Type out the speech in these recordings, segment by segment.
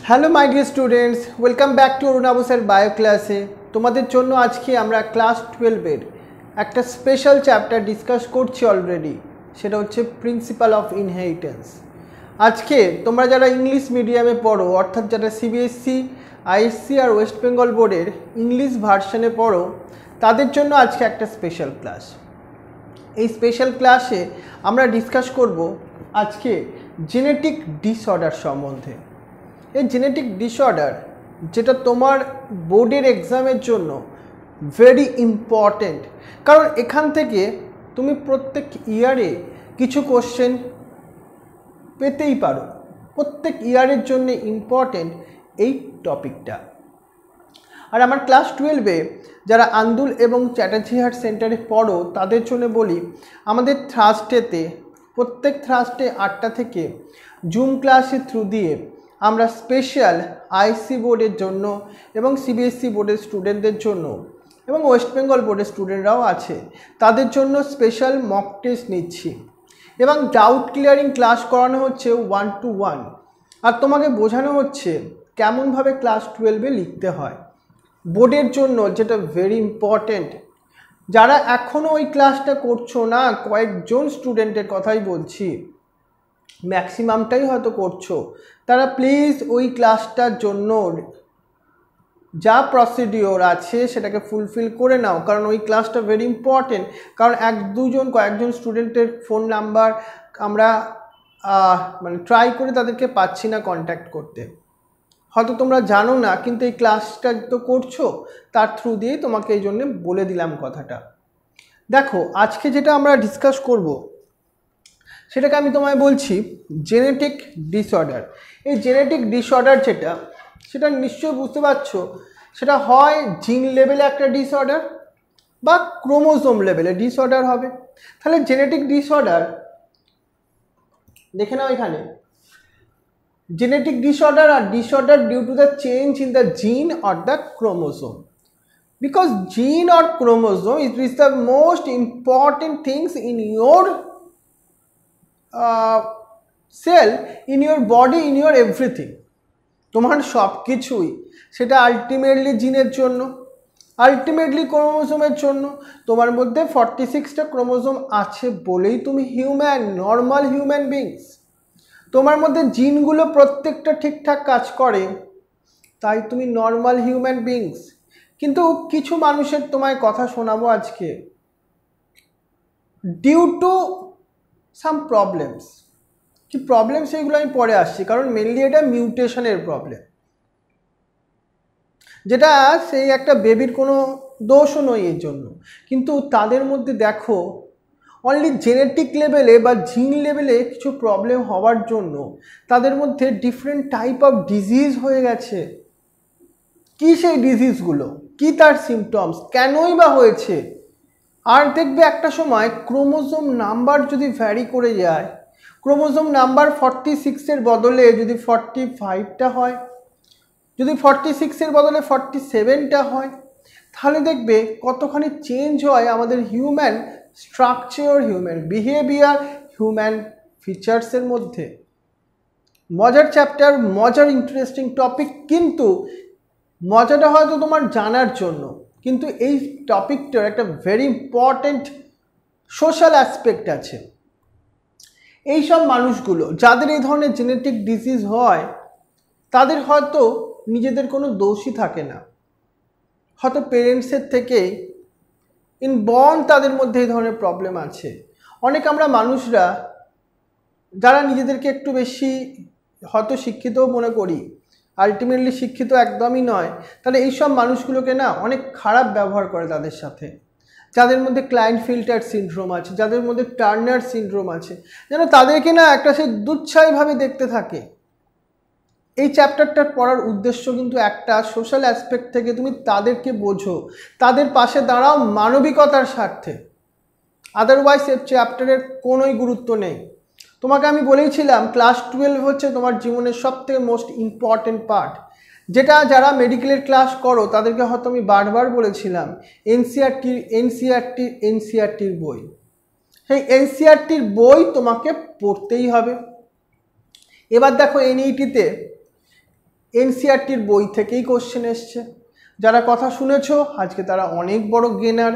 Hello my dear students, welcome back to Arun Abu sir bio ক্লাসে। তোমাদের জন্য আজকে আমরা ক্লাস 12-এর একটা স্পেশাল চ্যাপ্টার ডিসকাস করছি অলরেডি, সেটা হচ্ছে প্রিন্সিপাল অফ ইনহেরিটেন্স। আজকে তোমরা যারা ইংলিশ মিডিয়ামে পড়ো, অর্থাৎ যারা সিবিএসসি, আইএসসি আর ওয়েস্ট বেঙ্গল বোর্ডের ইংলিশ ভার্সনে পড়ো, তাদের জন্য আজকে একটা স্পেশাল ক্লাস। এই স্পেশাল ক্লাসে আমরা ডিসকাস করব আজকে জেনেটিক ডিসঅর্ডার সম্বন্ধে। এই জেনেটিক ডিসঅর্ডার যেটা তোমার বোর্ডের এক্সামের জন্য ভেরি ইম্পর্ট্যান্ট, কারণ এখান থেকে তুমি প্রত্যেক ইয়ারে কিছু কোশ্চেন পেতেই পারো। প্রত্যেক ইয়ারের জন্য ইম্পর্ট্যান্ট এই টপিকটা। আর আমার ক্লাস 12-এ যারা আন্দুল এবং চ্যাটার্জি হাট সেন্টারে পড়ো তাদের জন্য বলি, আমাদের থার্সডেতে প্রত্যেক থার্সডে 8টা থেকে জুম ক্লাসের থ্রু দিয়ে আমরা স্পেশাল আইসি বোর্ডের জন্য এবং সিবিএসসি বোর্ডের স্টুডেন্টদের জন্য এবং ওয়েস্ট বেঙ্গল বোর্ডের স্টুডেন্টরাও আছে, তাদের জন্য স্পেশাল মক টেস্ট নিচ্ছি এবং ডাউট ক্লিয়ারিং ক্লাস করানো হচ্ছে 1-to-1। আর তোমাকে বোঝানো হচ্ছে কেমনভাবে ক্লাস 12-এ লিখতে হয় বোর্ডের জন্য, যেটা ভেরি ইম্পর্ট্যান্ট। যারা এখনও ওই ক্লাসটা করছো না, কয়েকজন স্টুডেন্টের কথাই বলছি, ম্যাক্সিমামটাই হয়তো করছো, তারা প্লিজ ওই ক্লাসটার জন্য যা প্রসিডিওর আছে সেটাকে ফুলফিল করে নাও, কারণ ওই ক্লাসটা ভেরি ইম্পর্টেন্ট। কারণ কয়েকজন স্টুডেন্টের ফোন নাম্বার আমরা ট্রাই করে তাদেরকে পাচ্ছি না কন্ট্যাক্ট করতে। হয়তো তোমরা জানো না, কিন্তু এই ক্লাসটা তো করছো, তার থ্রু দিয়েই তোমাকে এই জন্যে বলে দিলাম কথাটা। দেখো, আজকে যেটা আমরা ডিসকাস করব সেটাকে আমি তোমায় বলছি জেনেটিক ডিসঅর্ডার। এই জেনেটিক ডিসঅর্ডার সেটা নিশ্চয়ই বুঝতে পারছো, সেটা হয় জিন লেভেলে একটা ডিসঅর্ডার বা ক্রোমোজোম লেভেলে ডিসঅর্ডার হবে। তাহলে জেনেটিক ডিসঅর্ডার দেখে নাও এখানে, genetic disorder are disorder due to the change in the gene or the chromosome, because gene or chromosome is the most important things in your cell, in your body, in your everything. তোমার সব কিছুই সেটা ultimately জিনের জন্য, ultimately ক্রোমোজোমের জন্য। তোমার মধ্যে 46টা ক্রোমোজোম আছে বলেই তুমি হিউম্যান, নর্মাল হিউম্যান বিংস। তোমার মধ্যে জিনগুলো প্রত্যেকটা ঠিকঠাক কাজ করে, তাই তুমি নর্মাল হিউম্যান বিংস। কিন্তু কিছু মানুষের তোমায় কথা শোনাবো আজকে, ডিউ টু সাম প্রবলেমস। কি প্রবলেম সেইগুলো আমি পরে আসছি, কারণ মেনলি এটা মিউটেশনের প্রবলেম, যেটা সেই একটা বেবির কোনো দোষও নয় এর জন্য। কিন্তু তাদের মধ্যে দেখো, অনলি জেনেটিক লেভেলে বা জিন লেভেলে কিছু প্রবলেম হওয়ার জন্য তাদের মধ্যে ডিফারেন্ট টাইপ অফ ডিজিজ হয়ে গেছে। কি সেই ডিজিজগুলো, কি তার সিমটমস, কেনই বা হয়েছে? আর দেখবে একটা সময় ক্রোমোজোম নাম্বার যদি ভ্যারি করে যায়, ক্রোমোজোম নাম্বার 46-এর বদলে যদি 45টা হয়, যদি 46-এর বদলে 47টা হয়, তাহলে দেখবে কতখানি চেঞ্জ হয় আমাদের human structure, human behaviour, human ফিচার্সের মধ্যে। মজার চ্যাপ্টার, মজার ইন্টারেস্টিং টপিক, কিন্তু মজাটা হয়তো তোমার জানার জন্য, কিন্তু এই টপিকটার একটা ভেরি ইম্পর্ট্যান্ট সোশ্যাল অ্যাসপেক্ট আছে। এই সব মানুষগুলো যাদের এই ধরনের জেনেটিক ডিজিজ হয়, তাদের হয়তো নিজেদের কোনো দোষই থাকে না, হয়তো পেরেন্টসের থেকে ইনবর্ন তাদের মধ্যে এই ধরনের প্রবলেম আছে। অনেক আমরা মানুষরা যারা নিজেদেরকে একটু বেশি হয়তো শিক্ষিতও মনে করি, আলটিমেটলি শিক্ষিত একদমই নয়, তাহলে এইসব মানুষগুলোকে না অনেক খারাপ ব্যবহার করে তাদের সাথে। যাদের মধ্যে ক্লাইনফিল্টার সিনড্রোম আছে, যাদের মধ্যে টার্নার সিনড্রোম আছে, যেন তাদেরকে না একটা সে দুচ্ছাইভাবে দেখতে থাকে। এই চ্যাপ্টারটার পড়ার উদ্দেশ্য কিন্তু একটা, সোশ্যাল অ্যাসপেক্ট থেকে তুমি তাদেরকে বোঝো, তাদের পাশে দাঁড়াও মানবিকতার স্বার্থে। আদারওয়াইজ এই চ্যাপ্টারের কোনোই গুরুত্ব নেই। তোমাকে আমি বলেইছিলাম ক্লাস 12 হচ্ছে তোমার জীবনের সবথেকে মোস্ট ইম্পর্টেন্ট পার্ট, যেটা যারা মেডিকেলের ক্লাস করো তাদেরকে হয়তো আমি বারবার বলেছিলাম এনসিইআরটির বই। সেই এনসিইআরটির বই তোমাকে পড়তেই হবে। এবার দেখো এনইটিতে এনসিইআরটির বই থেকেই কোশ্চেন এসছে। যারা কথা শুনেছো আজকে তারা অনেক বড় গেনার।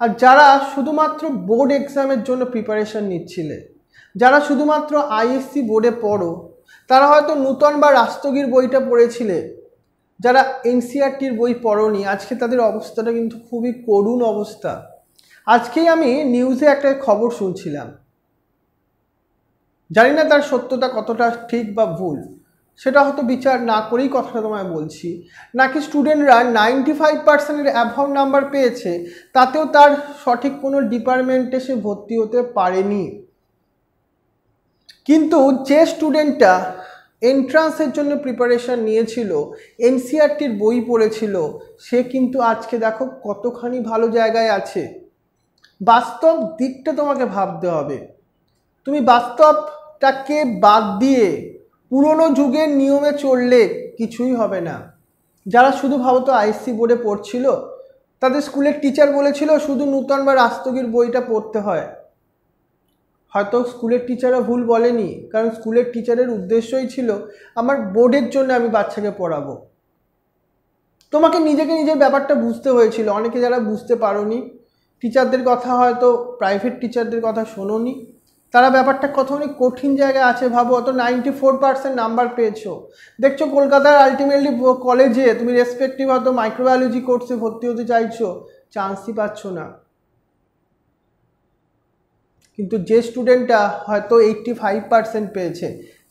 আর যারা শুধুমাত্র বোর্ড এক্সামের জন্য প্রিপারেশন নিচ্ছিলে, যারা শুধুমাত্র আইএসসি বোর্ডে পড়ো, তারা হয়তো নূতন বা রাস্তগীর বইটা পড়েছিলে। যারা এনসিইআরটির বই পড়োনি, আজকে তাদের অবস্থাটা কিন্তু খুবই করুণ অবস্থা। আজকেই আমি নিউজে একটা খবর শুনছিলাম, জানি না তার সত্যতা কতটা ঠিক বা ভুল, সেটা হয়তো বিচার না করেই কথাটা তোমায় বলছি। নাকি স্টুডেন্টরা 95%-এর অ্যাভাব নাম্বার পেয়েছে, তাতেও তার সঠিক কোনো ডিপার্টমেন্টে সে ভর্তি হতে পারেনি। কিন্তু যে স্টুডেন্টটা এন্ট্রান্সের জন্য প্রিপারেশন নিয়েছিল, এনসিইআরটির বই পড়েছিল, সে কিন্তু আজকে দেখো কতখানি ভালো জায়গায় আছে। বাস্তব দিকটা তোমাকে ভাবতে হবে। তুমি বাস্তবটাকে বাদ দিয়ে পুরনো যুগের নিয়মে চললে কিছুই হবে না। যারা শুধু ভাবতো আইএসসি বোর্ডে পড়ছিল, তাদের স্কুলের টিচার বলেছিল শুধু নূতন বা রাস্তগীর বইটা পড়তে হয়। হয়তো স্কুলের টিচাররা ভুল বলেনি, কারণ স্কুলের টিচারের উদ্দেশ্যই ছিল আমার বোর্ডের জন্য আমি বাচ্চাকে পড়াবো। তোমাকে নিজেকে নিজের ব্যাপারটা বুঝতে হয়েছিল। অনেকে যারা বুঝতে পারোনি, টিচারদের কথা হয়তো প্রাইভেট টিচারদের কথা শোনোনি, তারা ব্যাপারটা কতখানি কঠিন জায়গায় আছে ভাবো। অত 94% নাম্বার পেয়েছো, দেখছো কলকাতার আলটিমেটলি কলেজে তুমি রেসপেক্টিভ হয়তো মাইক্রোবায়োলজি কোর্সে ভর্তি হতে চাইছো, চান্সই পাচ্ছ না। কিন্তু যে স্টুডেন্টটা হয়তো 85% পেয়েছে,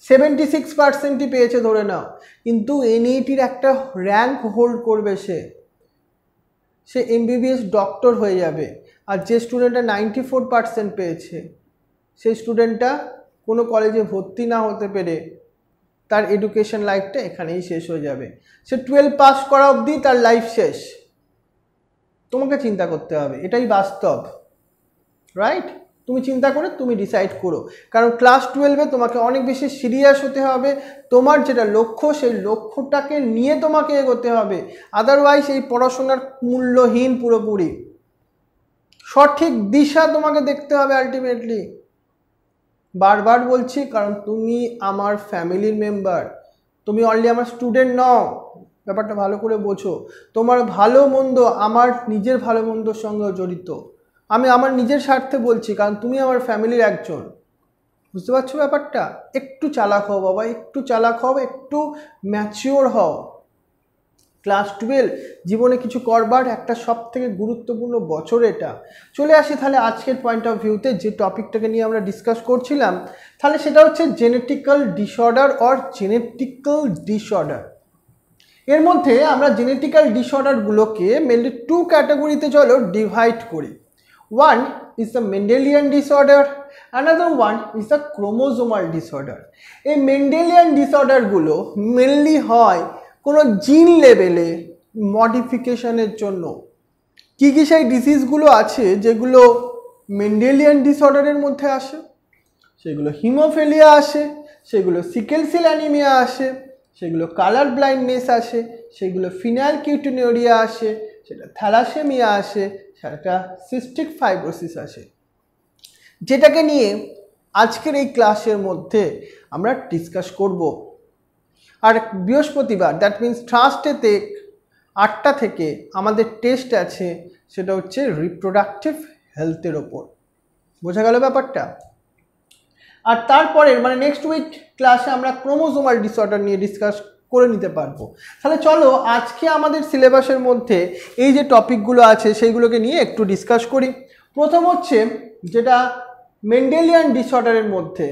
76%ই পেয়েছে ধরে নাও, কিন্তু এনইটির একটা র্যাঙ্ক হোল্ড করবে, সে এমবিবিএস ডক্টর হয়ে যাবে। আর যে স্টুডেন্টটা 94% পেয়েছে, সেই স্টুডেন্টটা কোনো কলেজে ভর্তি না হতে পেরে তার এডুকেশন লাইফটা এখানেই শেষ হয়ে যাবে। সে 12 পাস করা অবধি তার লাইফ শেষ। তোমাকে চিন্তা করতে হবে, এটাই বাস্তব, রাইট? তুমি চিন্তা করে তুমি ডিসাইড করো, কারণ ক্লাস 12-এ তোমাকে অনেক বেশি সিরিয়াস হতে হবে। তোমার যেটা লক্ষ্য, সেই লক্ষ্যটাকে নিয়ে তোমাকে এগোতে হবে। আদারওয়াইজ এই পড়াশোনার মূল্যহীন পুরোপুরি। সঠিক দিশা তোমাকে দেখতে হবে আলটিমেটলি। বারবার বলছি, কারণ তুমি আমার ফ্যামিলির মেম্বার, তুমি অনলি আমার স্টুডেন্ট নও। ব্যাপারটা ভালো করে বোঝো। তোমার ভালো মন্দ আমার নিজের ভালো মন্দর সঙ্গে জড়িত। আমি আমার নিজের স্বার্থে বলছি, কারণ তুমি আমার ফ্যামিলির একজন। বুঝতে পারছো ব্যাপারটা? একটু চালাক হও বাবা, একটু চালাক হও, একটু ম্যাচিওর হও। ক্লাস 12 জীবনে কিছু করবার একটা সব থেকে গুরুত্বপূর্ণ বছর এটা। চলে আসি তাহলে আজকের পয়েন্ট অফ ভিউতে, যে টপিকটাকে নিয়ে আমরা ডিসকাস করছিলাম, তাহলে সেটা হচ্ছে genetical disorder or genetical disorder. এর মধ্যে আমরা জেনেটিক্যাল ডিসঅর্ডারগুলোকে মেনলি 2 ক্যাটাগরিতে চলো ডিভাইড করি। One is the Mendelian disorder, another one is the chromosomal disorder. এই মেন্ডেলিয়ান ডিসঅর্ডারগুলো মেনলি হয় কোনো জিন লেভেলে মডিফিকেশনের জন্য। কী কী সেই ডিজিজগুলো আছে যেগুলো মেন্ডেলিয়ান ডিসঅর্ডারের মধ্যে আসে? সেগুলো হিমোফিলিয়া আসে, সেগুলো সিকেল সেল অ্যানিমিয়া আসে, সেগুলো কালার ব্লাইন্ডনেস আসে, সেগুলো ফিনাইলকিউটিনিউরিয়া আসে, সেটা থ্যালাসেমিয়া আসে, সেটা সিস্টিক ফাইব্রোসিস আসে, যেটাকে নিয়ে আজকের এই ক্লাসের মধ্যে আমরা ডিসকাস করব। আর বৃহস্পতিবার, দ্যাট মিন্স থার্সডেতে 8টা থেকে আমাদের টেস্ট আছে, সেটা হচ্ছে রিপ্রোডাক্টিভ হেলথের ওপর। বোঝা গেল ব্যাপারটা? আর তারপরের মানে নেক্সট উইক ক্লাসে আমরা ক্রোমোজোমাল ডিসঅর্ডার নিয়ে ডিসকাস করে নিতে পারবো। তাহলে চলো আজকে আমাদের সিলেবাসের মধ্যে এই যে টপিকগুলো আছে সেইগুলোকে নিয়ে একটু ডিসকাস করি। প্রথম হচ্ছে যেটা মেন্ডেলিয়ান ডিসঅর্ডারের মধ্যে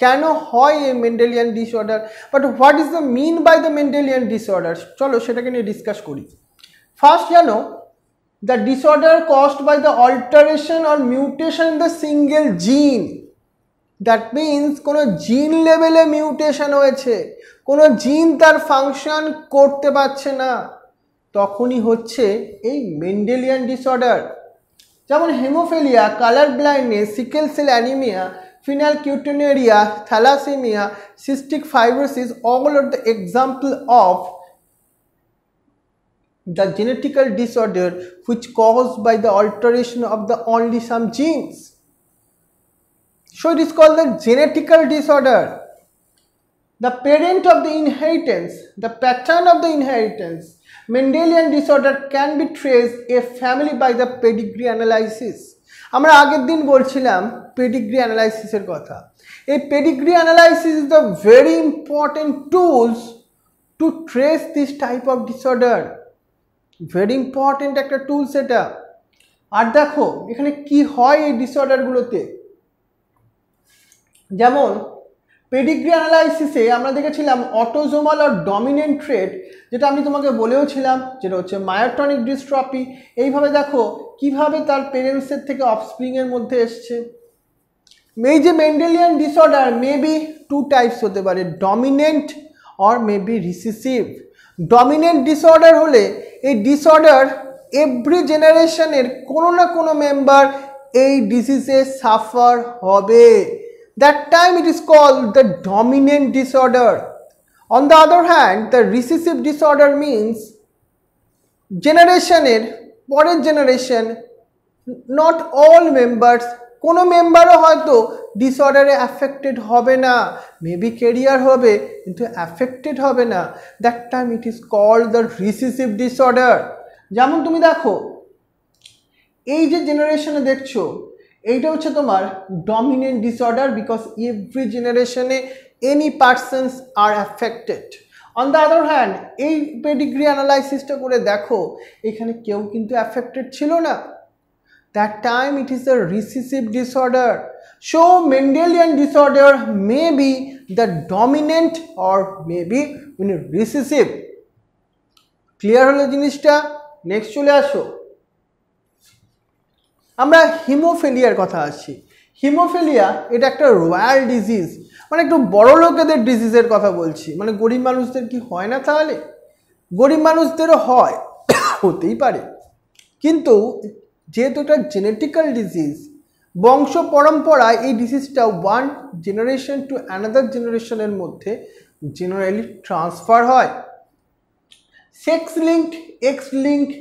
কেন হয় এই Mendelian disorder, but what is the mean by the Mendelian disorder, চলো সেটাকে নিয়ে ডিসকাস করি। ফার্স্ট জানো, the disorder caused by the alteration or mutation in the single gene. That means কোনো জিন লেভেলে মিউটেশন হয়েছে, কোনো জিন তার ফাংশন করতে পারছে না, তখনই হচ্ছে এই মেন্ডেলিয়ান ডিসঅর্ডার। যেমন haemophilia, colour blindness, sickle cell anaemia, phenylketonuria, thalassemia, cystic fibrosis, all are the example of the genetical disorder which caused by the alteration of the only some genes. So it is called the genetical disorder. the parent of the inheritance, the pattern of the inheritance, Mendelian disorder can be traced a family by the pedigree analysis. আমরা আগের দিন বলছিলাম pedigree analysis এর কথা। এই pedigree analysis is the very important tools to trace this type of disorder. Very important একটা tools এটা। আর দেখো এখানে কি হয় এই ডিসঅর্ডার গুলোতে, যেমন পেডিগ্রি অ্যানালাইসিসে আমরা দেখেছিলাম অটোজোমাল আর ডমিনেন্ট ট্রেট, যেটা আমি তোমাকে বলেওছিলাম, যেটা হচ্ছে মায়োটনিক ডিস্ট্রফি। এইভাবে দেখো কিভাবে তার পেরেন্টসের থেকে অফস্প্রিংয়ের মধ্যে এসছে। এই যে Mendelian disorder maybe two types হতে পারে, dominant or maybe recessive. Dominant disorder হলে এই ডিসঅর্ডার এভরি জেনারেশনের কোনো না কোনো মেম্বার এই ডিজিজে সাফার হবে। That time it is called the dominant disorder. On the other hand, the recessive disorder means generationের পরের জেনারেশন, not all members, কোনো মেম্বারও হয়তো ডিসঅর্ডারে অ্যাফেক্টেড হবে না, মেবি ক্যারিয়ার হবে কিন্তু অ্যাফেক্টেড হবে না। That time it is called the recessive disorder. যেমন তুমি দেখো এই যে জেনারেশনে দেখছো এইটা হচ্ছে তোমার ডমিনেন্ট ডিসঅর্ডার, বিকজ এভরি জেনারেশনে any persons are affected. On the other hand এই পেডিগ্রি অ্যানালাইসিসটা করে দেখো এখানে কেউ কিন্তু অ্যাফেক্টেড ছিল না। That time it is a recessive disorder. So Mendelian disorder may be the dominant or maybe recessive. Clear হলো জিনিসটা? নেক্সট চলে আসো, আমরা হিমোফিলিয়ার কথা আসছি। হিমোফিলিয়া এটা একটা রয়্যাল ডিজিজ, মানে একটু বড় লোকেদের ডিজিজের কথা বলছি, মানে গরিব মানুষদের কি হয় না? তাহলে গরিব মানুষদেরও হয়, হতেই পারে, কিন্তু যেহেতু এটা জেনেটিক্যাল ডিজিজ, বংশ পরম্পরায় এই ডিজিজটা ওয়ান জেনারেশন টু অ্যানাদার জেনারেশনের মধ্যে জেনারেলি ট্রান্সফার হয়। Sex linked, x linked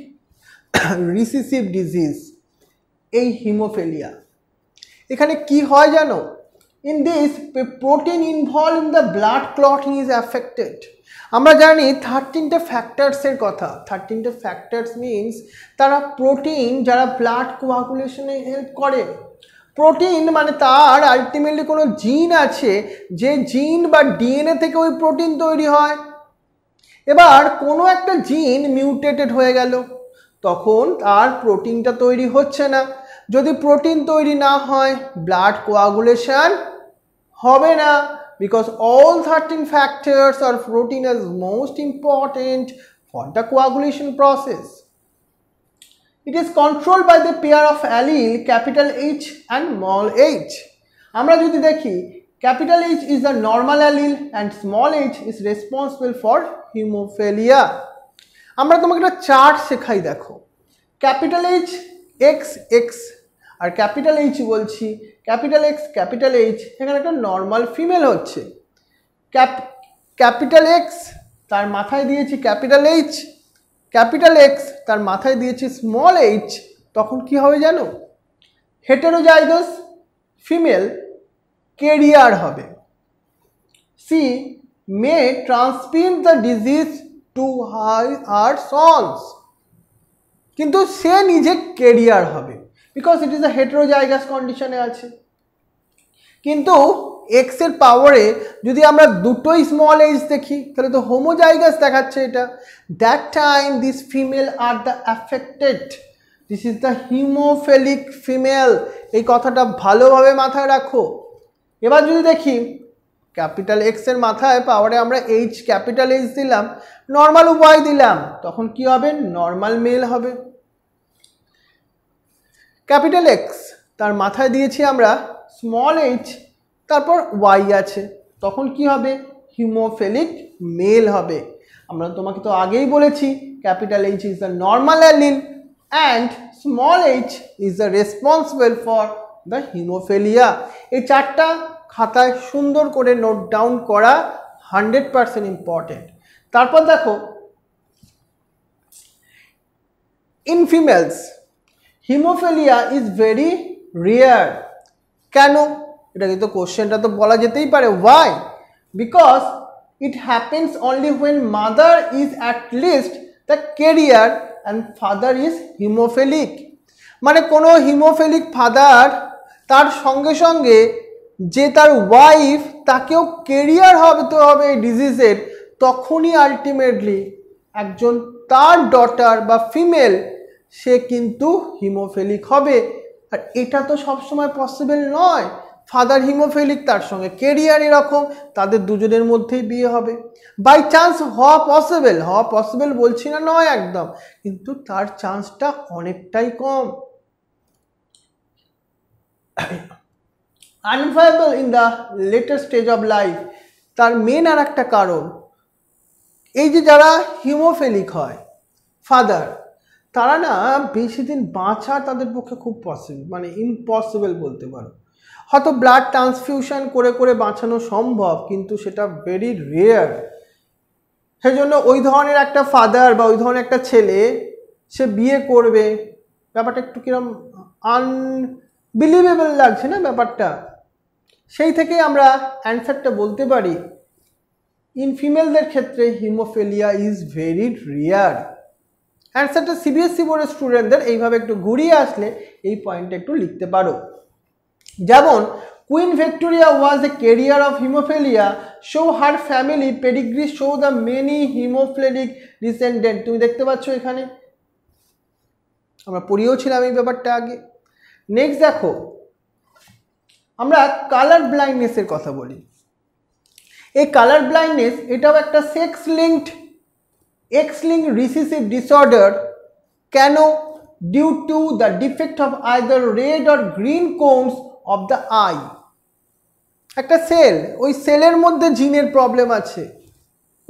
recessive disease এই হিমোফিলিয়া। এখানে কি হয় জানো? In this protein involve in the blood clotting is affected. আমরা জানি 13টা ফ্যাক্টরসের কথা। 13টা ফ্যাক্টরস মিনস তারা প্রোটিন যারা ব্লাড কোয়াগুলেশনে হেল্প করে। প্রোটিন মানে তার আলটিমেটলি কোনো জিন আছে, যে জিন বা ডিএনএ থেকে ওই প্রোটিন তৈরি হয়। এবার কোনো একটা জিন মিউটেটেড হয়ে গেল, তখন তার প্রোটিনটা তৈরি হচ্ছে না। যদি প্রোটিন তৈরি না হয় ব্লাড কোয়াগুলেশন হবে না, because all 13 factors are protein is most important for the coagulation process. It is controlled by the pair of allele capital H and small h. আমরা যদি দেখি capital H is the normal allele and small h is responsible for hemophilia. আমরা তোমাকে একটা chart শেখাই, দেখো capital H x x আর capital H বলছি, capital X capital H, এখানে একটা নর্মাল ফিমেল হচ্ছে। ক্যাপিটাল X তার মাথায় দিয়েছি ক্যাপিটাল H, ক্যাপিটাল X তার মাথায় দিয়েছি স্মল h, তখন কি হবে জানো? হেটেরোজাইগাস ফিমেল ক্যারিয়ার হবে। C May transmit the disease to her sons, কিন্তু সে নিজে ক্যারিয়ার হবে, because it is a heterozygous কন্ডিশনে আছে। কিন্তু এক্স এর পাওয়ারে যদি আমরা দুটোই স্মল এইচ দেখি তাহলে তো হোমোজাইগাস দেখাচ্ছে এটা। That time this female are the affected, this is the haemophilic female. এই কথাটা ভালোভাবে মাথায় রাখো। এবার যদি দেখি ক্যাপিটাল এক্স এর মাথায় পাওয়ারে আমরা এইচ ক্যাপিটাল এইচ দিলাম, নর্মাল ওয়াই দিলাম, তখন কি হবে? নর্মাল মেল হবে। ক্যাপিটাল এক্স তার মাথায় দিয়েছি আমরা স্মল এইচ, তারপর ওয়াই আছে, তখন কি হবে? হিমোফিলিক মেল হবে। আমরা তোমাকে তো আগেই বলেছি capital H is the normal allele and small H is the responsible for the haemophilia. এই চারটা খাতায় সুন্দর করে নোট ডাউন করা 100% ইম্পর্টেন্ট। তারপর দেখো in females haemophilia is very rare. কেন? এটা কিন্তু কোশ্চেনটা তো বলা যেতেই পারে, why? Because it happens only when mother is at least the carrier and father is hemophilic. মানে কোনো হিমোফিলিক ফাদার তার সঙ্গে সঙ্গে যে তার ওয়াইফ তাকেও ক্যারিয়ার হতে হবে এই ডিজিজের, তখনই আলটিমেটলি একজন তার ডটার বা ফিমেল সে কিন্তু হিমোফিলিক হবে। আর এটা তো সবসময় পসিবল নয়। ফাদার হিমোফিলিক, তার সঙ্গে ক্যারিয়ার এরকম, তাদের দুজনের মধ্যেই বিয়ে হবে। বাই চান্স হওয়া পসিবল বলছি না নয় একদম, কিন্তু তার চান্সটা অনেকটাই কম। Unviable in the later stage of life, তার মেন আর একটা কারণ এই যে যারা হিমোফিলিক হয় ফাদার, তারা না বেশি দিন বাঁচা তাদের পক্ষে খুব পসিবল, মানে ইম্পসিবল বলতে পারো। হয়তো ব্লাড ট্রান্সফিউশন করে করে বাঁচানো সম্ভব, কিন্তু সেটা ভেরি রেয়ার। সেজন্য ওই ধরনের একটা ফাদার বা ওই ধরনের একটা ছেলে সে বিয়ে করবে, ব্যাপারটা একটু কিরম আনবিলিভেবল লাগছে না ব্যাপারটা। সেই থেকেই আমরা অ্যান্সারটা বলতে পারি ইন ফিমেলদের ক্ষেত্রে হিমোফিলিয়া ইজ ভেরি রেয়ার। অ্যান্সারটা সিবিএসসি বোর্ডের স্টুডেন্টদের এইভাবে একটু ঘুরিয়ে আসলে এই পয়েন্টটা একটু লিখতে পারো। যেমন queen Victoria was A career of haemophilia, show her family pedigree show the many haemophilic descendant. তুমি দেখতে পাচ্ছ এখানে, আমরা পড়িয়েও ছিলাম এই ব্যাপারটা আগে। নেক্সট দেখো, আমরা কালার ব্লাইন্ডনেসের কথা বলি। এই কালার ব্লাইন্ডনেস এটাও একটা sex linked X-linked recessive disorder, কেন? due to the defect of either red or green cones of the eye. একটা সেল, ওই সেলের মধ্যে জিনের প্রবলেম আছে।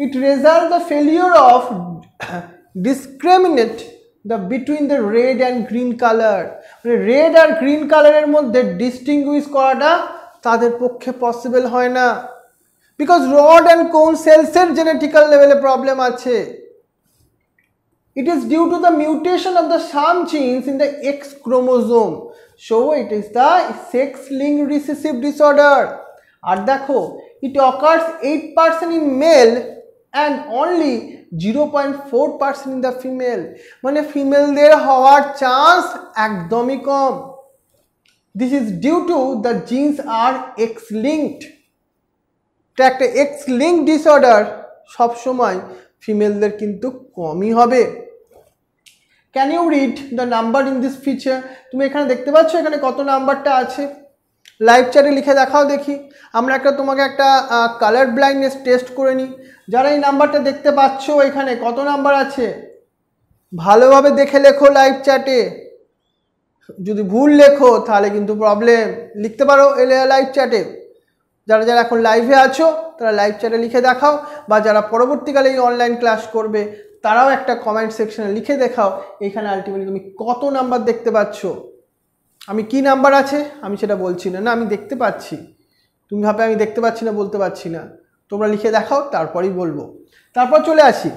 it results the failure of discriminate the between the red and green color, মানে red আর green কালারের মধ্যে ডিস্টিংগুইশ করাটা তাদের পক্ষে পসিবল হয় না, বিকজ রড অ্যান্ড কোন সেলসের জেনেটিক্যাল লেভেলে প্রবলেম আছে। It is due to the mutation of the some genes in the X chromosome, so it is the sex-linked recessive disorder. আর দেখো, it occurs 8% in male and only 0.4% in the female, মানে ফিমেলদের হওয়ার chance একদমই কম। This is due to the genes are X-linked. একটা X-linked disorder সবসময় ফিমেলদের কিন্তু কমই হবে। Can you read the number in this feature? তুমি এখানে দেখতে পাচ্ছ এখানে কত নাম্বারটা আছে, লাইভ চ্যাটে লিখে দেখাও দেখি। আমরা তোমাকে একটা কালার ব্লাইন্ডনেস টেস্ট করে নিই। যারা এই নাম্বারটা দেখতে পাচ্ছ এখানে কত নাম্বার আছে ভালোভাবে দেখে লেখো লাইভ চ্যাটে। যদি ভুল লেখো তাহলে কিন্তু প্রবলেম। লিখতে পারো লাইভ চ্যাটে। যারা যারা এখন লাইভে আছো তারা লাইভ চ্যাটে লিখে দেখাও, বা যারা পরবর্তীকালে এই অনলাইন ক্লাস করবে তারাও একটা কমেন্ট সেকশনে লিখে দেখাও এখানে আলটিমেটলি তুমি কত নাম্বার দেখতে পাচ্ছ। আমি কি নাম্বার আছে আমি সেটা বলছি না, না আমি দেখতে পাচ্ছি। তুমি ভাবে আমি দেখতে পাচ্ছি না বলতে পারছি না, তোমরা লিখে দেখাও তারপরেই বলবো। তারপর চলে আসি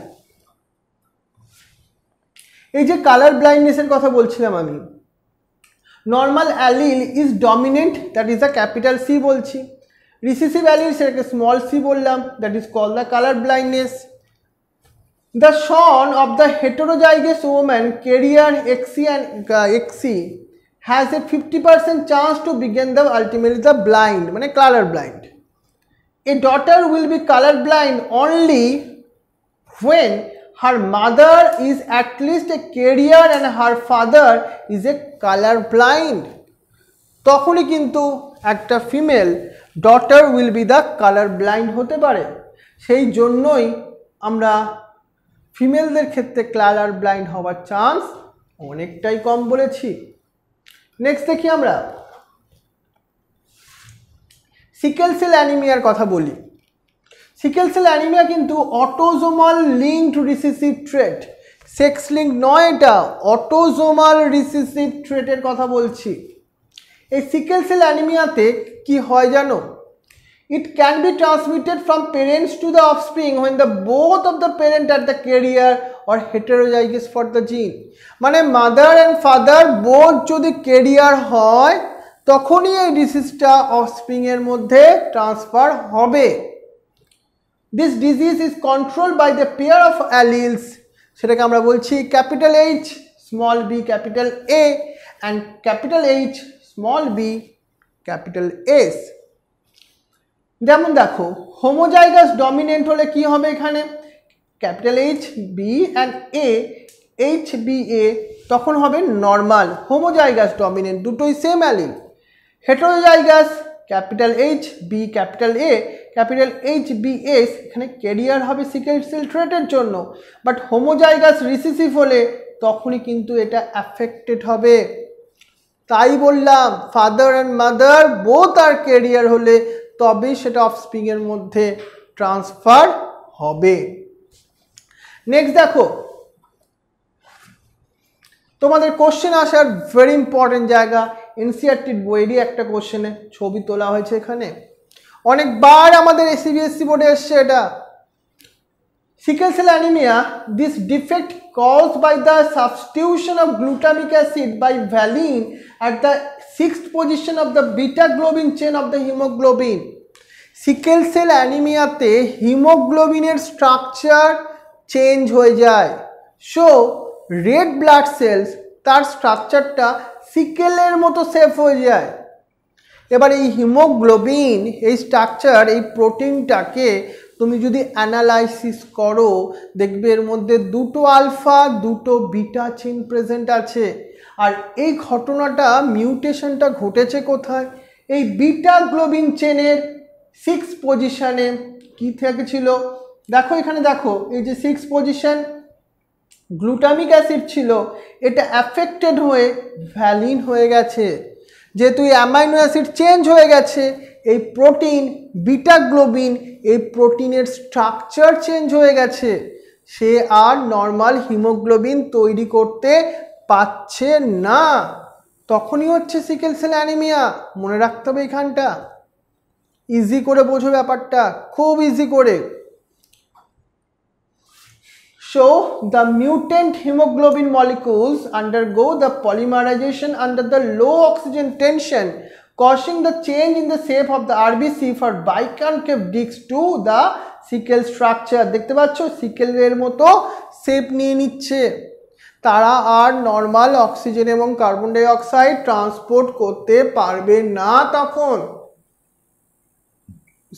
এই যে কালার ব্লাইন্ডনেসের কথা বলছিলাম আমি। Normal allele is dominant, that is a capital C বলছি। recessive allele সেটাকে স্মল সি বললাম, that is called the colour blindness. The son of the heterozygous woman carrier XC and XC has a 50% chance to begin the ultimately the blind, মানে color blind. A daughter will be color blind only when her mother is at least a carrier and her father is a color blind. তখনই কিন্তু একটা female daughter will be the colour blind হতে পারে। সেই জন্যই আমরা ফিমেলদের ক্ষেত্রে colour blind হওয়ার চান্স অনেকটাই কম বলেছি। নেক্সট দেখি আমরা সিকেল সেল অ্যানিমিয়ার কথা বলি। সিকেল সেল অ্যানিমিয়া কিন্তু অটোজোমাল লিঙ্কড রিসেসিভ ট্রেট, সেক্স লিঙ্ক নয়, এটা অটোজোমাল রিসেসিভ ট্রেটের কথা বলছি। এই সিকেল সেল অ্যানিমিয়াতে কি হয় জানো? It can be transmitted from parents to the offspring when the both of the parent are the carrier or heterozygous for the gene, মানে mother and father both যদি carrier হয় তখনই এই ডিজিজটা অফস্প্রিং এর মধ্যে ট্রান্সফার হবে। This disease is control by the pair of alleles, সেটাকে আমরা বলছি capital H small B capital A and capital H small B capital S. যেমন দেখো হোমোজাইগাস ডমিনেন্ট হলে কি হবে, এখানে capital H B and A H B A, তখন হবে নর্মাল। হোমোজাইগাস ডমিনেন্ট দুটোই same allele. Heterozygous capital H B capital A capital H B S, এখানে ক্যারিয়ার হবে সিকেল সেল ট্রেটের জন্য, বাট হোমোজাইগাস রিসিসিভ হলে তখনই কিন্তু এটা অ্যাফেক্টেড হবে। তাই বললাম father and mother both are carrier হলে তবেই সেটা অফস্প্রিং এর মধ্যে ট্রান্সফার হবে। নেক্সট দেখো তোমাদের কোশ্চেন আসার ভেরি ইম্পর্টেন্ট জায়গা, এনসিইআরটির বইয়েরই একটা কোশ্চেনে ছবি তোলা হয়েছে এখানে, অনেকবার আমাদের সিবিএসসি বোর্ডে এসছে এটা। Sickle cell anaemia, this defect caused by the substitution of glutamic acid by valine at the 6th position of the beta globin chain of the hemoglobin. Sickle cell অ্যানিমিয়াতে হিমোগ্লোবিনের স্ট্রাকচার চেঞ্জ হয়ে যায়। So red blood cells তার স্ট্রাকচারটা সিকেলের মতো safe হয়ে যায়। এবার এই হিমোগ্লোবিন এই স্ট্রাকচার এই প্রোটিনটাকে তুমি যদি অ্যানালাইসিস করো দেখবে এর মধ্যে দুটো আলফা দুটো বিটা চেইন প্রেজেন্ট আছে। আর এই ঘটনাটা মিউটেশনটা ঘটেছে কোথায়, এই বিটা গ্লোবিন চেনের 6 পজিশনে কি থেকেছিল, দেখো এখানে দেখো এই যে 6 পজিশন গ্লুটামিক অ্যাসিড ছিল, এটা অ্যাফেক্টেড হয়ে ভ্যালিন হয়ে গেছে। যেহেতু অ্যামাইনো অ্যাসিড চেঞ্জ হয়ে গেছে, এই প্রোটিন বিটা গ্লোবিন এই প্রোটিনের স্ট্রাকচার চেঞ্জ হয়ে গেছে, সে আর নর্মাল হিমোগ্লোবিন তৈরি করতে পারছে না, তখনই হচ্ছে সিকেল সেল অ্যানিমিয়া। মনে রাখতে হবে এখানটা, ইজি করে বোঝো ব্যাপারটা, খুব ইজি করে। So the mutant hemoglobin molecules undergo the polymerization under the low oxygen tension, causing the change in the shape of the RBC for biconcave discs to the sickle structure. দেখতে পাচ্ছ সিকেলের মতো shape নিয়ে নিচ্ছে, তারা আর normal oxygen এবং carbon die oxide transport করতে পারবে না, তখন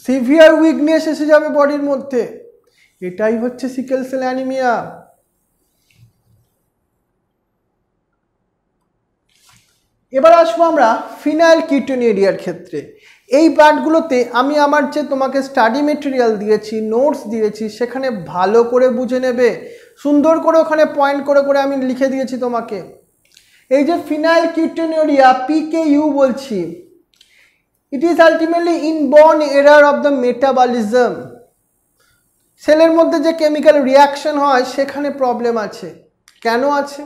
সিভিয়ার উইকনেস এসে যাবে বডির মধ্যে। এটাই হচ্ছে সিকেল সেল অ্যানিমিয়া। এবার আসবো আমরা ফিনাইল কিটোনিউরিয়ার ক্ষেত্রে। এই পার্টগুলোতে আমি আমার যে তোমাকে স্টাডি মেটেরিয়াল দিয়েছি, নোটস দিয়েছি, সেখানে ভালো করে বুঝে নেবে, সুন্দর করে ওখানে পয়েন্ট করে করে আমি লিখে দিয়েছি তোমাকে। এই যে ফিনাইল কিটোনিউরিয়া PKU বলছি, it is ultimately inborn error of the metabolism. সেলের মধ্যে যে কেমিক্যাল রিয়াকশন হয় সেখানে প্রবলেম আছে। কেন আছে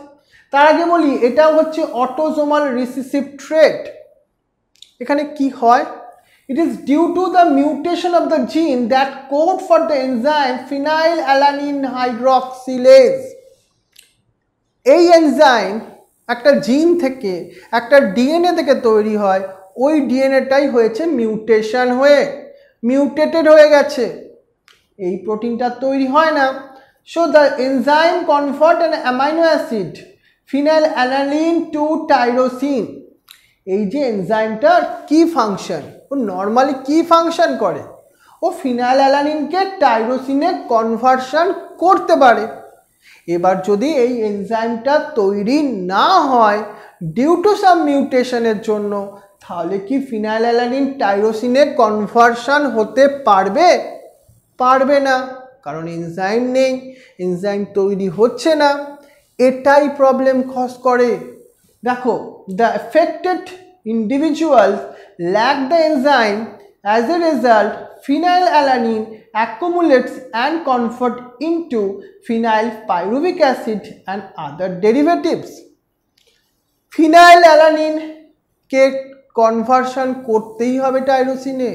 তার আগে বলি, এটা হচ্ছে অটোজোমাল রিসিসিভ ট্রেট। এখানে কি হয়, it is due to the mutation of the gene that code for the enzyme phenylalanine hydroxylase. এই এনজাইম একটা জিন থেকে একটা ডিএনএ থেকে তৈরি হয়, ওই ডিএনএটাই হয়েছে মিউটেশন হয়ে মিউটেটেড হয়ে গেছে, এই প্রোটিনটা তৈরি হয় না। So the enzyme convert an amino acid phenylalanine to tyrosine. এই যে এনজাইমটার কি ফাংশন, ও নর্মালি কি ফাংশন করে, ও ফিনাইল অ্যালানিনকে টাইরোসিনে কনভার্সন করতে পারে। এবার যদি এই এনজাইমটা তৈরি না হয় ডিউ টু সাম মিউটেশনের জন্য, তাহলে কি ফিনাইল অ্যালানিন টাইরোসিনে কনভার্সন হতে পারবে? পারবে না, কারণ এনজাইম নেই, এনজাইম তৈরি হচ্ছে না, এটাই প্রবলেম কজ করে। দেখো the affected individual lack the enzyme, as a result phenylalanine accumulates and convert into phenyl pyruvic acid and other derivatives. Phenyl alanine K conversion করতেই হবে টাইরোসিনে,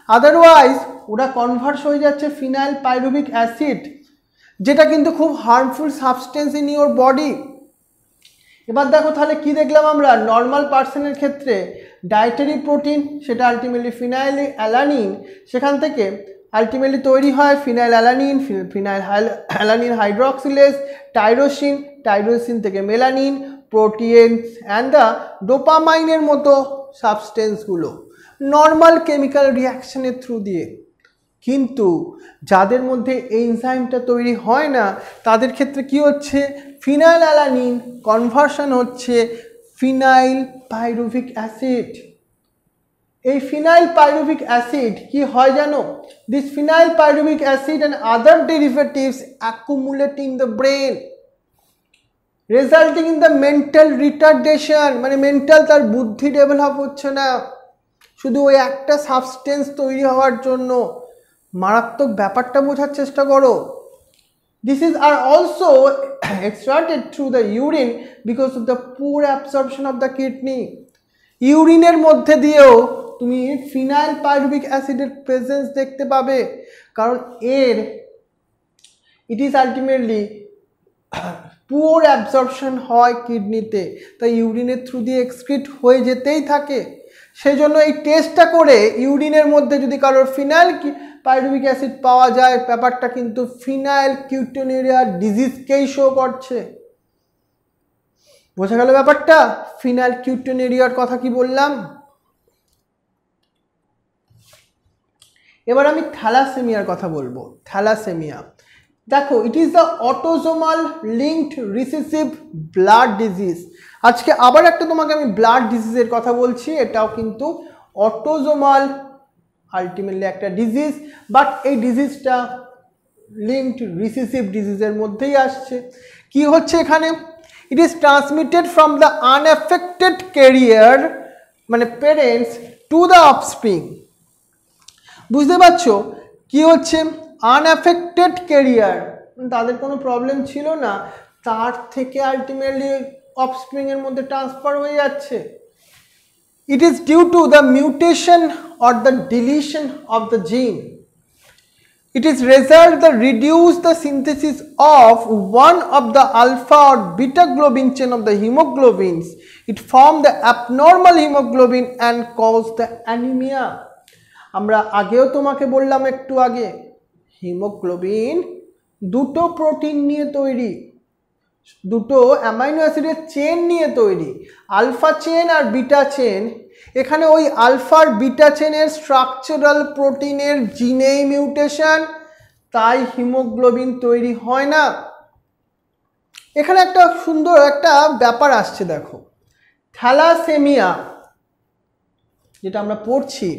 আদারওয়াইজ ওরা কনভার্স হয়ে যাচ্ছে ফিনাইল পাইরুভিক অ্যাসিড, যেটা কিন্তু খুব harmful substance in your body. এবার দেখো তাহলে কি দেখলাম আমরা, নর্মাল পার্সনের ক্ষেত্রে ডায়েটারি প্রোটিন সেটা আলটিমেটলি ফিনাইল অ্যালানিন, সেখান থেকে আলটিমেটলি তৈরি হয় phenylalanine, phenylalanine hydroxylase, tyrosine, tyrosine থেকে মেলানিন, প্রোটিয়েন্স অ্যান্ড দ্য ডোপামাইনের মতো সাবস্টেন্সগুলো নর্মাল কেমিক্যাল রিয়াকশনের থ্রু দিয়ে। কিন্তু যাদের মধ্যে এনজাইমটা তৈরি হয় না তাদের ক্ষেত্রে কি হচ্ছে, ফিনাইল অ্যালানিন কনভার্সন হচ্ছে ফিনাইল পাইরুভিক অ্যাসিড। এই ফিনাইল পাইরুভিক অ্যাসিড কি হয় জানো, this phenyl pyruvic acid and other derivatives accumulate in the brain resulting in the mental retardation, মানে মেন্টাল তার বুদ্ধি ডেভেলপ হচ্ছে না শুধু ওই একটা সাবস্টেন্স তৈরি হওয়ার জন্য। মারাত্মক ব্যাপারটা বোঝার চেষ্টা করো। This is are also extracted through the urine because of the poor absorption of the kidney. ইউরিনের মধ্যে দিয়েও তুমি ফিনাইল পাইরুভিক অ্যাসিডের প্রেজেন্স দেখতে পাবে, কারণ এর it is ultimately poor absorption হয় কিডনিতে, তাই ইউরিনের থ্রু দিয়ে এক্সক্রিট হয়ে যেতেই থাকে। সেই জন্য এই টেস্টটা করে ইউরিনের মধ্যে যদি কারোর ফিনাইল পাইরুভিক অ্যাসিড পাওয়া যায়, ব্যাপারটা কিন্তু ফিনাইল কিউটোনিউরিয়া ডিজিজকেই শো করছে। বোঝা গেল ব্যাপারটা? ফিনাইল কিউটোনিউরিয়ার কথা কি বললাম। এবার আমি থ্যালাসেমিয়ার কথা বলবো। থ্যালাসেমিয়া দেখো, it is the autosomal linked recessive blood disease. আজকে আবার একটা তোমাকে আমি ব্লাড ডিজিজের কথা বলছি, এটাও কিন্তু অটোজোমাল আলটিমেটলি একটা ডিজিজ, বাট এই ডিজিজটা লিঙ্কড রিসেসিভ ডিজিজের মধ্যেই আসছে। কি হচ্ছে এখানে, it is transmitted from the unaffected career মানে পেরেন্টস টু দ্য অফস্প্রিং। বুঝতে পারছো কি হচ্ছে, আনএফেক্টেড ক্যারিয়ার তাদের কোনো প্রবলেম ছিল না, তার থেকে আলটিমেটলি অফস্প্রিংয়ের মধ্যে ট্রান্সফার হয়ে যাচ্ছে। It is due to the mutation or the deletion of the gene. It is result that reduce the synthesis of one of the alpha or beta globin chain of the hemoglobins. It form the abnormal hemoglobin and cause the anemia. আমরা আগেও তোমাকে বললাম একটু আগে, haemoglobin দুটো protein নিয়ে তৈরি, দুটো অ্যামাইনো অ্যাসিডের চেন নিয়ে তৈরি, আলফা চেন আর বিটা চেন। এখানে ওই আলফার বিটা চেনের স্ট্রাকচারাল প্রোটিনের জিনেই মিউটেশন, তাই হিমোগ্লোবিন তৈরি হয় না। এখানে একটা সুন্দর একটা ব্যাপার আসছে দেখো, থ্যালাসেমিয়া যেটা আমরা পড়ছি,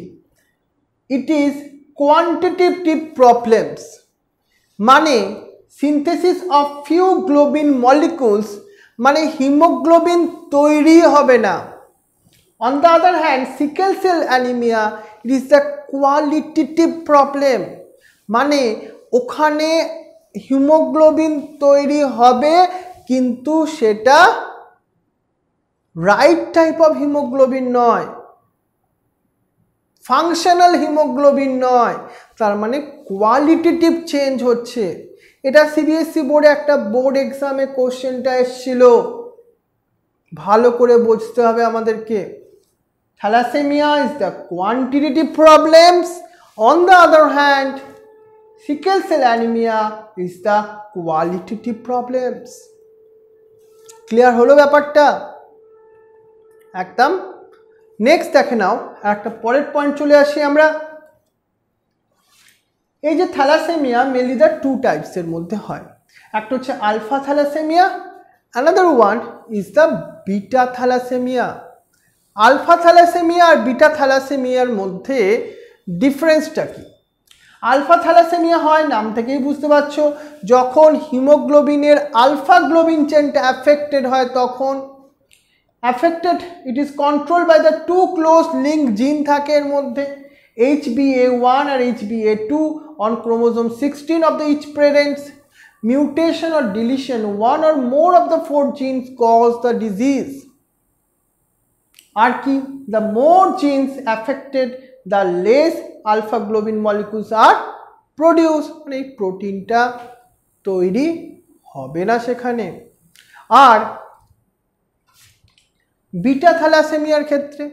ইট ইজ কোয়ান্টিটেটিভ প্রবলেমস, মানে synthesis of few globin molecules, মানে হিমোগ্লোবিন তৈরি হবে না। On the other hand sickle cell anaemia, it is the qualitative problem, মানে ওখানে হিমোগ্লোবিন তৈরি হবে কিন্তু সেটা রাইট টাইপ অফ হিমোগ্লোবিন নয়, ফাংশনাল হিমোগ্লোবিন নয়, তার মানে কোয়ালিটেটিভ চেঞ্জ হচ্ছে। এটা সিবিএসসি বোর্ডে একটা বোর্ড এক্সামে কোশ্চেনটা এসেছিল, ভালো করে বুঝতে হবে আমাদেরকে। Thalassaemia is the quantitative problems, on the other hand sickle cell anaemia is the qualitative problems. Clear হলো ব্যাপারটা একদম? নেক্সট দেখে নাও, একটা পরের পয়েন্ট চলে আসি আমরা। এই যে থ্যালাসেমিয়া মেনলি দ্য টু টাইপসের মধ্যে হয়, একটা হচ্ছে alpha thalassaemia, another one is the beta thalassaemia. Alpha thalassaemia আর বিটা থ্যালাসেমিয়ার মধ্যে ডিফারেন্সটা কি? আলফা থ্যালাসেমিয়া হয় নাম থেকেই বুঝতে পারছো, যখন হিমোগ্লোবিনের আলফা গ্লোবিন চেনটা অ্যাফেক্টেড হয় তখন। Affected, it is control by the two close link gene থাকে এর মধ্যে, HBA1 R HBA2 on chromosome 16 of the each parents. Mutation or deletion, one or more of the 4 genes cause the disease. আর কি, the more genes affected, the less alpha globin molecules are produced, মানে এই প্রোটিনটা তৈরি হবে না সেখানে। আর beta থ্যালাসেমিয়ার ক্ষেত্রে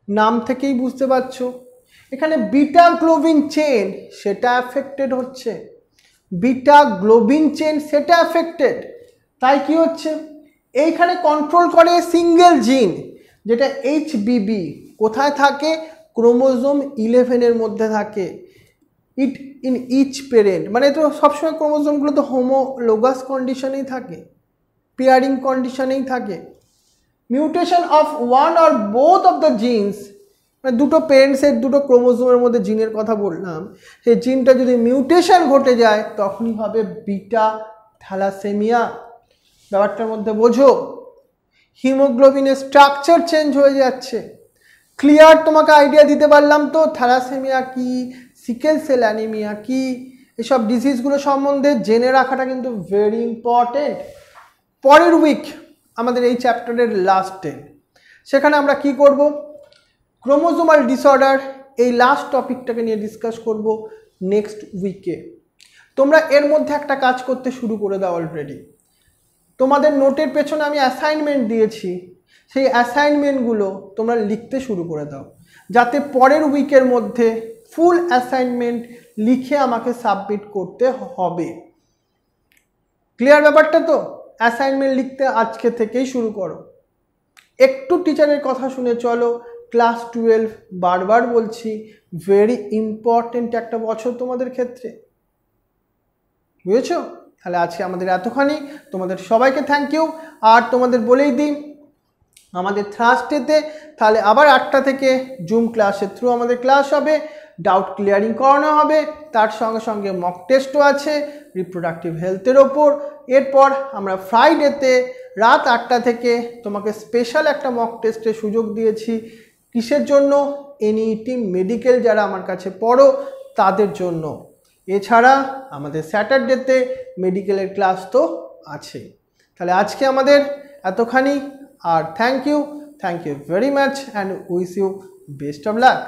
নাম থেকেই বুঝতে পারছো, এখানে বিটা গ্লোবিন চেন সেটা অ্যাফেক্টেড হচ্ছে, বিটা গ্লোবিন চেন সেটা অ্যাফেক্টেড। তাই কি হচ্ছে, এইখানে কন্ট্রোল করে সিঙ্গেল জিন যেটা HBB, কোথায় থাকে, ক্রোমোজোম 11 মধ্যে থাকে। ইট ইন ইচ প্যারেন্ট, মানে তো সবসময় ক্রোমোজোমগুলো তো হোমোলোগাস কন্ডিশনেই থাকে, পেয়ারিং কন্ডিশনেই থাকে। Mutation of one or both of the genes, মানে দুটো প্যারেন্টসের দুটো ক্রোমোজোমের মধ্যে জিনের কথা বললাম, সেই জিনটা যদি মিউটেশন ঘটে যায় তখনই হবে বিটা থ্যালাসেমিয়া। ব্যাপারটার মধ্যে বোঝো, হিমোগ্লোবিনের স্ট্রাকচার চেঞ্জ হয়ে যাচ্ছে। ক্লিয়ার, তোমাকে আইডিয়া দিতে পারলাম তো থ্যালাসেমিয়া কি, সিকেল সেল অ্যানিমিয়া কি, এসব ডিজিজগুলো সম্বন্ধে জেনে রাখাটা কিন্তু ভেরি ইম্পর্টেন্ট। পরের উইক আমাদের এই চ্যাপ্টারের লাস্ট ডে, সেখানে আমরা কি করব, ক্রোমোজোমাল ডিসঅর্ডার, এই লাস্ট টপিকটাকে নিয়ে ডিসকাস করব নেক্সট উইকে। তোমরা এর মধ্যে একটা কাজ করতে শুরু করে দাও অলরেডি। তোমাদের নোটের পেছনে আমি অ্যাসাইনমেন্ট দিয়েছি, সেই অ্যাসাইনমেন্টগুলো তোমরা লিখতে শুরু করে দাও, যাতে পরের উইকের মধ্যে ফুল অ্যাসাইনমেন্ট লিখে আমাকে সাবমিট করতে হবে। ক্লিয়ার ব্যাপারটা তো? অ্যাসাইনমেন্ট লিখতে আজকে থেকেই শুরু করো। একটু টিচারের কথা শুনে চলো। ক্লাস 12 বারবার বলছি, ভেরি ইম্পর্টেন্ট একটা বছর তোমাদের ক্ষেত্রে, বুঝেছো? তাহলে আজকে আমাদের এতখানি, তোমাদের সবাইকে থ্যাংক ইউ। আর তোমাদের বলেই দিই, আমাদের থার্সডেতে তাহলে আবার 8টা থেকে জুম ক্লাসের থ্রু আমাদের ক্লাস হবে, ডাউট ক্লিয়ারিং করানো হবে, তার সঙ্গে সঙ্গে মক টেস্টও আছে রিপ্রোডাক্টিভ হেলথের ওপর। এরপর আমরা ফ্রাইডেতে রাত 8টা থেকে তোমাকে স্পেশাল একটা মক টেস্টের সুযোগ দিয়েছি। কিসের জন্য? এনইটি মেডিকেল যারা আমার কাছে পড়ো তাদের জন্য। এছাড়া আমাদের স্যাটারডেতে মেডিকেলের ক্লাস তো আছে। তাহলে আজকে আমাদের এতখানি, আর thank you very much and wish you best of lakh.